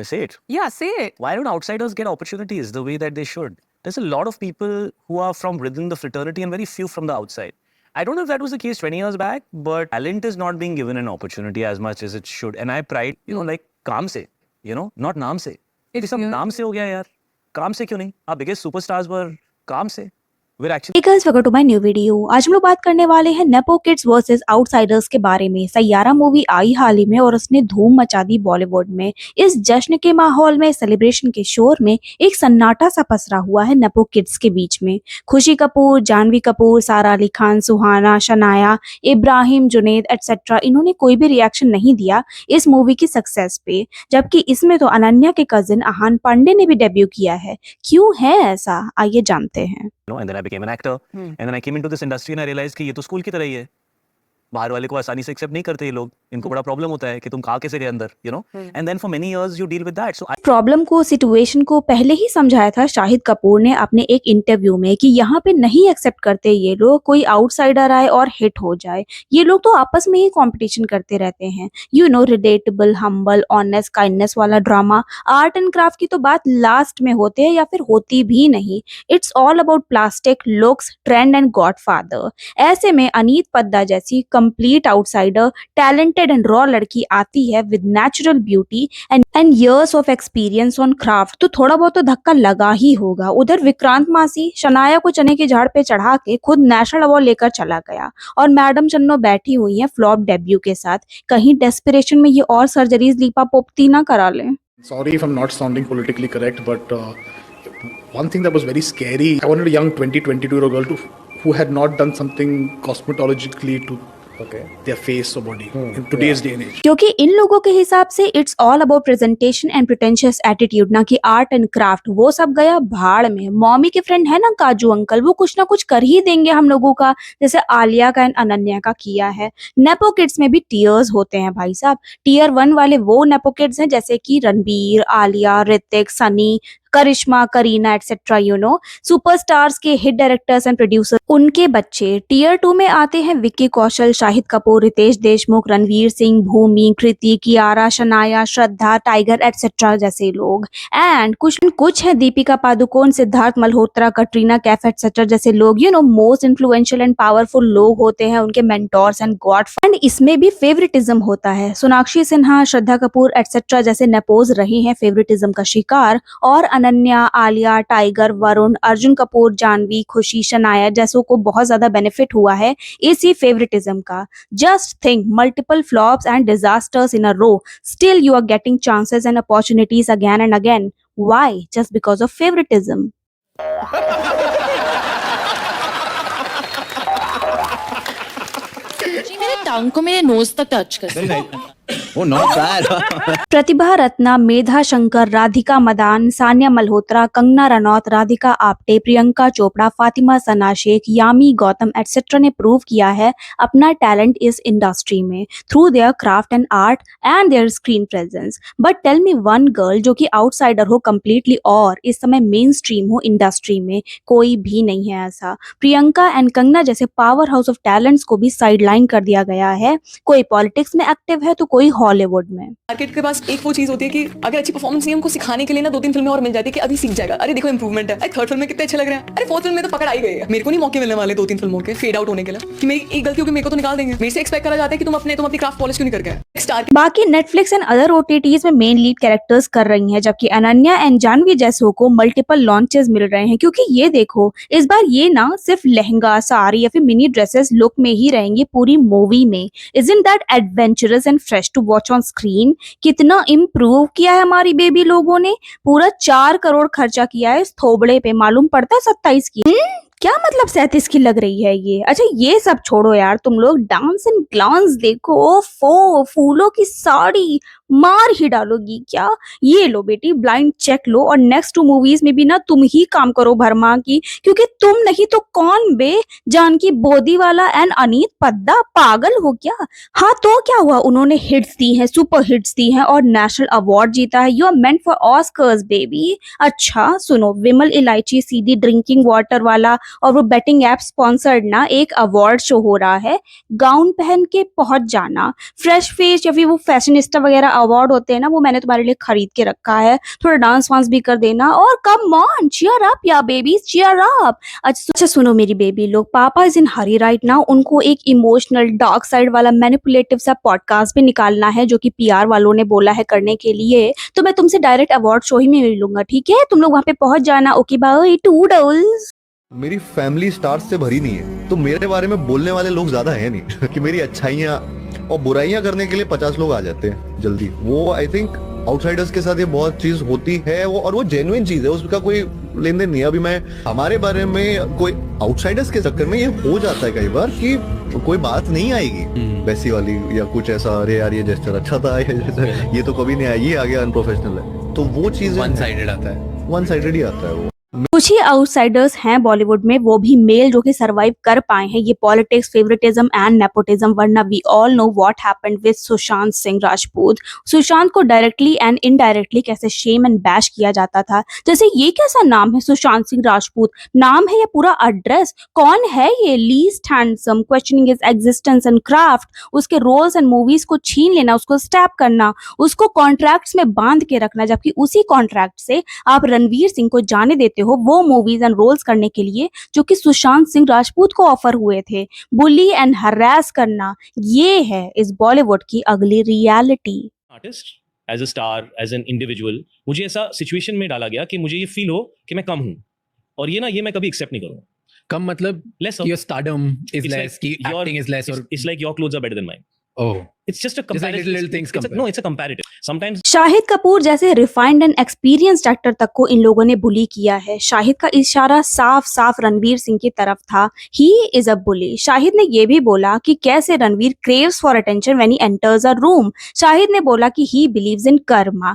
Should I say it? Yeah, say it. Why don't outsiders get opportunities the way that they should? There's a lot of people who are from within the fraternity and very few from the outside. I don't know if that was the case 20 years back, but talent is not being given an opportunity as much as it should. And I pride, like काम से, not नाम से. ये सब नाम से हो गया यार. काम से क्यों नहीं? आप biggest superstars पर काम से. Hey guys, welcome to my new video. आज हम लोग बात करने वाले हैं नेपो किड्स वर्सेस आउटसाइडर्स के बारे में। सैयारा मूवी आई हाल ही में और उसने धूम मचा दी बॉलीवुड में। इस जश्न के माहौल में, सेलिब्रेशन के शोर में एक सन्नाटा सा पसरा हुआ है नेपो किड्स के बीच में। खुशी कपूर, जानवी कपूर, सारा अली खान, सुहाना, शनाया, इब्राहिम, जुनैद एटसेट्रा, इन्होंने कोई भी रिएक्शन नहीं दिया इस मूवी की सक्सेस पे। जबकि इसमें तो अनन्या के कजिन अहान पांडे ने भी डेब्यू किया है। क्यों है ऐसा, आइए जानते हैं। And then I became an actor. And then I came into this industry and I realized कि ये तो स्कूल की तरह ही है. बाहर वाले को आसानी से एक्सेप्ट नहीं करते ये लोग. इनको बड़ा प्रॉब्लम होता है कि तुम कहाँ कैसे गए अंदर, And then for many years you deal with that. So problem को, सिचुएशन को पहले ही समझाया था शाहिद कपूर ने अपने एक इंटरव्यू में कि यहाँ पे नहीं एक्सेप्ट करते ये लोग कोई आउटसाइडर आए और हिट हो जाए। ये लोग तो आपस में ही कंपटीशन करते रहते हैं। रिलेटेबल, हम्बल, ऑनेस्ट, काइंडनेस वाला ड्रामा, आर्ट एंड क्राफ्ट की तो बात लास्ट में होते हैं या फिर होती भी नहीं। It's all about plastic, looks, trend and godfather. ऐसे में अनीत पद्दा जैसी complete outsider, talented and raw लड़की आती है with natural beauty and years of experience on craft, तो थोड़ा बहुत तो धक्का लगा ही होगा। उधर विक्रांत मासी शनाया को चने के झाड़ पे चढ़ा के खुद नेशनल अवार्ड लेकर चला गया और मैडम चन्नो बैठी हुई हैं फ्लॉप डेब्यू के साथ। कहीं डेस्परेशन में ये और सर्जरीज लीपा पोपती ना करा लें। Sorry if I'm not sounding politically correct, but one thing that was very scary, I wanted a young 22-year-old girl who had not done something cosmetologically to their face or body in today's day and age. क्योंकि इन लोगों के हिसाब से it's all about presentation and pretentious attitude, ना कि art and craft. वो सब गया भाड़ में। मॉमी के फ्रेंड है ना काजू अंकल, वो कुछ ना कुछ कर ही देंगे हम लोगों का, जैसे आलिया का एंड अनन्या का किया है। नेपो किड्स में भी टीयर्स होते हैं भाई साहब। टीयर 1 वाले वो नेपो किड्स हैं जैसे कि रणबीर, आलिया, ऋतिक, सनी, करिश्मा, करीना एटसेट्रा, सुपरस्टार्स के हिट डायरेक्टर्स एंड प्रोड्यूसर, उनके बच्चे। टीयर 2 में आते हैं विक्की कौशल, शाहिद कपूर, रितेश देशमुख, रणवीर सिंह, भूमि, कृति, कियारा, शनाया, श्रद्धा, टाइगर एटसेट्रा जैसे लोग। एंड कुछ है दीपिका पादुकोण, सिद्धार्थ मल्होत्रा, कटरीना कैफ एटसेट्रा जैसे लोग। मोस्ट इन्फ्लुएंशियल एंड पावरफुल लोग होते हैं, उनके मेंटोर्स एंड गॉड। एंड इसमें भी फेवरेटिज्म होता है। सोनाक्षी सिन्हा, श्रद्धा कपूर एटसेट्रा जैसे नेपोज रहे हैं फेवरेटिज्म का शिकार। और अनन्या, आलिया, टाइगर, वरुण, अर्जुन कपूर, जानवी, खुशी, शनाया जैसों को बहुत ज्यादा बेनिफिट हुआ है इसी फेवरेटिज्म का। Just think, multiple flops and disasters in a row, still you are getting chances and opportunities again and again. Why? Just because of favouritism. मेरे टांग को मेरे नोज तक टच कर। Oh, not bad. Pratibha Ratna, Medha Shankar, Radhika Madan, Sania Malhotra, Kangana Ranaut, Radhika Apte, Priyanka Chopra, Fatima Sana Shaikh, Yami Gautam etcetera ने prove किया है अपना टैलेंट इस इंडस्ट्री में through their craft and art and their screen presence. But tell me one girl जो कि आउटसाइडर हो कंप्लीटली और इस समय मेन स्ट्रीम हो इंडस्ट्री में, कोई भी नहीं है ऐसा। प्रियंका एंड कंगना जैसे पावर हाउस ऑफ टैलेंट्स को भी साइडलाइन कर दिया गया है। कोई पॉलिटिक्स में एक्टिव है तो कोई हॉलीवुड में। मार्केट के पास एक वो चीज होती है कि अगर अच्छी परफॉर्मेंस नहीं है, हमको सिखाने के लिए ना 2-3 फिल्में और मिल जाती है कि अभी सीख जाएगा। अरे देखो इंप्रूवमेंट है। अरे 3rd फिल्म में कितने अच्छे लग रहे हैं। अरे 4th फिल्म में तो पकड़ आई गई है। मेरे को नहीं मौके मिलने वाले 2-3 फिल्मों के फेड आउट होने के लिए कि मेरी एक गलती होगी मेरे को तो निकाल देंगे। मेरे से एक्सपेक्ट करा जाता है कि तुम अपनी क्राफ्ट पॉलिश क्यों नहीं करके स्टार। बाकी नेटफ्लिक्स एंड अदर ओटीटीज में मेन लीड कैरेक्टर्स कर रही हैं, जबकि अनन्या एंड जानवी जैसों को मल्टीपल लॉन्चेस मिल रहे हैं। क्योंकि ये देखो, इस बार ये ना सिर्फ लहंगा, साड़ी या फिर मिनी ड्रेसेस लुक में ही रहेंगी पूरी मूवी में। Isn't that adventurous and fresh to watch on screen? कितना इम्प्रूव किया है हमारी बेबी लोगों ने। पूरा 4 करोड़ खर्चा किया है इस थोबड़े पे, मालूम पड़ता है 27 की। क्या मतलब 37 की लग रही है ये। अच्छा ये सब छोड़ो यार, तुम लोग डांस एंड ग्लांस देखो। ओफो, फूलों की साड़ी मार ही डालोगी क्या। ये लो बेटी, ब्लाइंड चेक लो और नेक्स्ट 2 मूवीज में भी ना तुम ही काम करो भरमा की, क्योंकि तुम नहीं तो कौन बे। जानकी बोदीवाला एंड अनीत पद्दा पागल हो क्या। हाँ तो क्या हुआ, उन्होंने हिट्स दी हैं, सुपर हिट्स दी हैं और नेशनल अवार्ड जीता है। You are meant for Oscars baby. अच्छा सुनो, विमल इलायची सीधी ड्रिंकिंग वाटर वाला और वो बेटिंग ऐप स्पॉन्सर्ड ना एक अवार्ड शो हो रहा है। गाउन पहन के पहुंच जाना, फ्रेश फेस या फिर वो फैशनिस्टा वगैरह अवार्ड होते हैं ना वो मैंने तुम्हारे लिए खरीद के रखा है, थोड़ा डांस वांस भी कर देना और कम ऑन चीयर अप या बेबीज चीयर अप। अच्छा सुनो मेरी बेबी लोग, पापा is in Hari right now, उनको एक इमोशनल डार्क साइड वाला मैनिपुलेटिव सा पॉडकास्ट भी निकालना है जो कि पीआर वालों ने बोला है करने के लिए, तो मैं तुमसे डायरेक्ट अवार्ड शो ही में मिलूंगा, ठीक है? तुम लोग वहां पे पहुंच जाना। Okay bye, toodles. मेरी फैमिली स्टार्स से भरी नहीं है, तो मेरे बारे में बोलने वाले लोग ज्यादा है नहीं कि मेरी अच्छाइयाँ और बुराइयां करने के लिए 50 लोग आ जाते हैं जल्दी। वो आई थिंक आउटसाइडर्स के साथ ये बहुत चीज होती है वो, और वो जेन्युइन चीज है, उसका कोई लेन देन नहीं है। अभी मैं हमारे बारे में कोई आउटसाइडर्स के चक्कर में ये हो जाता है कई बार कि कोई बात नहीं आएगी वैसी वाली या कुछ ऐसा, अरे यार ये जेस्चर अच्छा था, ये तो कभी नहीं आया, ये आ गया अनप्रोफेशनल है, तो वो चीज वन साइडेड आता है, वन साइडेड ही आता है वो। कुछ ही आउटसाइडर्स हैं बॉलीवुड में, वो भी मेल, जो कि सरवाइव कर पाए हैं ये पॉलिटिक्स, फेवरेटिज्म एंड नेपोटिज्म, वरना we all know what happened with Sushant Singh Rajput. Sushant को डायरेक्टली एंड इनडायरेक्टली कैसे शेम एंड बैश किया जाता था, जैसे ये कैसा नाम है सुशांत सिंह राजपूत, नाम है या पूरा एड्रेस, कौन है ये, least handsome, questioning his existence and craft, उसके रोल्स एंड मूवीज को छीन लेना, उसको स्टैप करना, उसको कॉन्ट्रैक्ट्स में बांध के रखना, जबकि उसी कॉन्ट्रैक्ट से आप रणवीर सिंह को जाने देते हो वो मूवीज एंड रोल्स करने के लिए जो कि सुशांत सिंह राजपूत को ऑफर हुए थे। बुली एंड हरास करना, ये है इस बॉलीवुड की अगली reality. Artist as a star as an individual मुझे ऐसा सिचुएशन में डाला गया कि मुझे ये फील हो कि मैं कम हूं, और ये मैं कभी एक्सेप्ट नहीं करूंगा। कम मतलब less your stardom is less, ki acting is less, or it's like your clothes are better than mine. oh, It's just a Just like comparative. little things compare. No, it's a comparative. Sometimes Shahid Kapoor जैसे refined and experienced actor तक को इन लोगों ने बुली किया है। शाहिद का इशारा साफ साफ रणवीर सिंह की तरफ था, ही इज अ बुली। शाहिद ने ये भी बोला कि कैसे Ranveer craves for attention when he enters a room. Shahid ने बोला कि he believes in karma.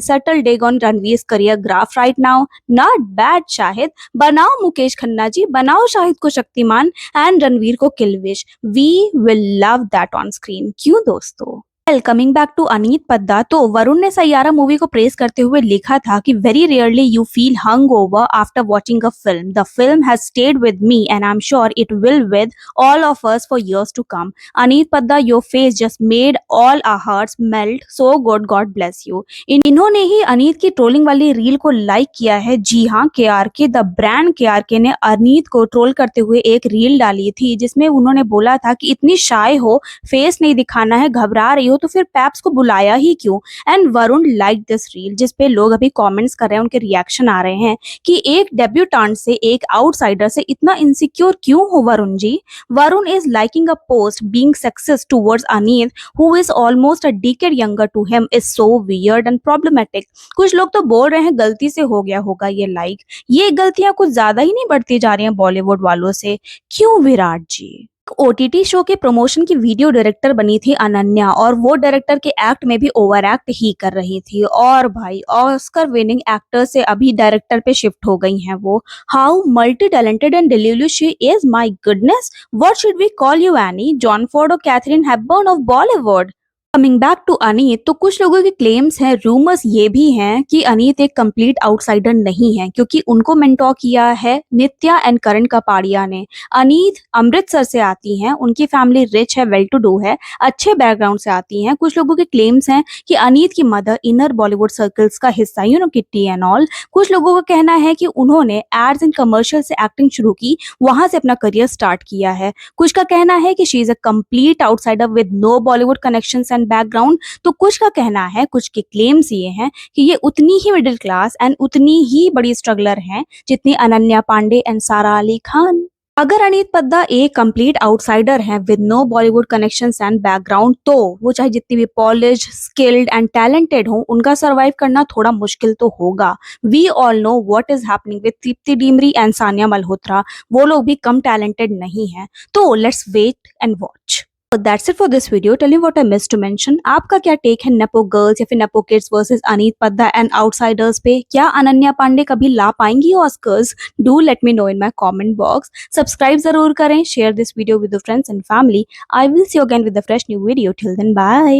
Subtle dig on Ranveer's career graph right now, not bad Shahid. बनाओ मुकेश खन्ना जी, बनाओ शाहिद को शक्तिमान एंड रणवीर को Kilvish, we will love that on screen, क्यों दोस्तों? Coming back to Aneet Padda, तो वरुण ने सैयारा मूवी को प्रेस करते हुए लिखा था कि very rarely you feel hung over after watching a film, the film has stayed with me and I am sure it will with all of us for years to come. Aneet Padda, your face just made all our hearts melt, so good, god bless you. इन्होंने ही अनीत की trolling वाली reel को like किया है। जी हाँ, KRK the brand KRK ने अनीत को ट्रोल करते हुए एक रील डाली थी जिसमें उन्होंने बोला था कि इतनी शाय हो, फेस नहीं दिखाना है, घबरा रही हो तो फिर पैप्स को बुलाया ही क्यों। And Varun like this reel, जिस पे लोग अभी कमेंट्स कर रहे हैं, उनके रिएक्शन आ रहे हैं कि एक डेब्यूटेंट से, एक आउटसाइडर से इतना इनसिक्योर क्यों हो Varun ji. Varun is liking a post being success towards Aneet who is almost a decade younger to him is so weird and problematic. कुछ लोग तो बोल रहे हैं गलती से हो गया होगा ये लाइक, ये गलतियां कुछ ज्यादा ही नहीं बढ़ती जा रही हैं बॉलीवुड वालों से, क्यों विराट जी? ओटीटी शो के प्रमोशन की वीडियो डायरेक्टर बनी थी अनन्या, और वो डायरेक्टर के एक्ट में भी ओवर एक्ट ही कर रही थी, और भाई ऑस्कर विनिंग एक्टर से अभी डायरेक्टर पे शिफ्ट हो गई हैं वो। How multi talented and delivery she is, my goodness, what should we call you, any, John Ford और Katharine Hepburn of Bollywood? Coming back to Aneet, तो कुछ लोगों के क्लेम्स हैं, रूमर्स ये भी हैं कि अनीत एक कंप्लीट आउटसाइडर नहीं है, क्योंकि उनको मेंटोर किया है नित्या एंड करण कपाड़िया ने। अनीत अमृतसर से आती हैं, उनकी फैमिली रिच है, वेल टू डू है, अच्छे बैकग्राउंड से आती हैं। कुछ लोगों के क्लेम्स हैं कि अनीत की मदर इनर बॉलीवुड सर्कल्स का हिस्सा, किट्टी एंड ऑल। कुछ लोगों का कहना है कि उन्होंने एड्स एंड कमर्शियल से एक्टिंग शुरू की, वहां से अपना करियर स्टार्ट किया है। कुछ का कहना है कि she is a complete outsider with no Bollywood connections and background. तो कुछ का कहना है, कुछ के क्लेम्स ये हैं कि ये उतनी ही मिडिल क्लास एंड उतनी ही बड़ी स्ट्रगलर हैं जितनी अनन्या पांडे एंड सारा अली खान। अगर अनीत पद्दा एक कंप्लीट आउटसाइडर हैं with no Bollywood connections and background, तो वो चाहे जितनी भी पॉलिश, स्किल्ड एंड टैलेंटेड हो, उनका सर्वाइव करना थोड़ा मुश्किल तो होगा। We all know what is happening with Tripti Dimri and Sania Malhotra, वो लोग भी कम टैलेंटेड नहीं हैं। तो let's wait and watch. That's it for this video. Tell me what I missed to mention. आपका क्या टेक है नेपो गर्ल्स या फिर nepo kids versus Aneet Padda and outsiders पे? क्या अनन्या पांडे कभी ला पाएंगी Oscars? Do let me know in my comment box. Subscribe जरूर करें, share this video with your friends and family. I will see you again with a fresh new video. Till then, bye.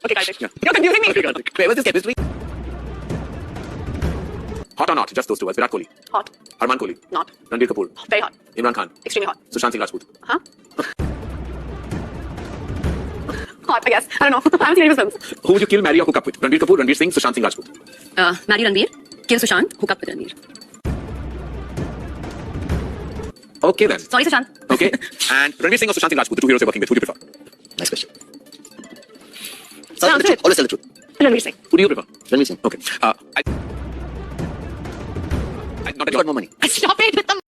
Okay, Kartik. You're confusing me. Wait, what's this chemistry? Hot or not? Just those two words. Virat Kohli. Hot. Arman Kohli. Not. Ranbir Kapoor. Very hot. Imran Khan. Extremely hot. Sushant Singh Rajput. Huh? I guess. I don't know. I haven't seen any of his films. Who would you kill, marry, or hook up with? Ranbir Kapoor, Ranveer Singh, Sushant Singh Rajput. Marry Ranveer, kill Sushant, hook up with Ranveer. Okay then. Sorry, Sushant. Okay. And Ranveer Singh or Sushant Singh Rajput, the two heroes you're working with, who do you prefer? Nice question. Tell the truth. Always tell the truth. Ranveer Singh. Who do you prefer? Ranveer Singh. Okay. I not You got more money. Stop it with the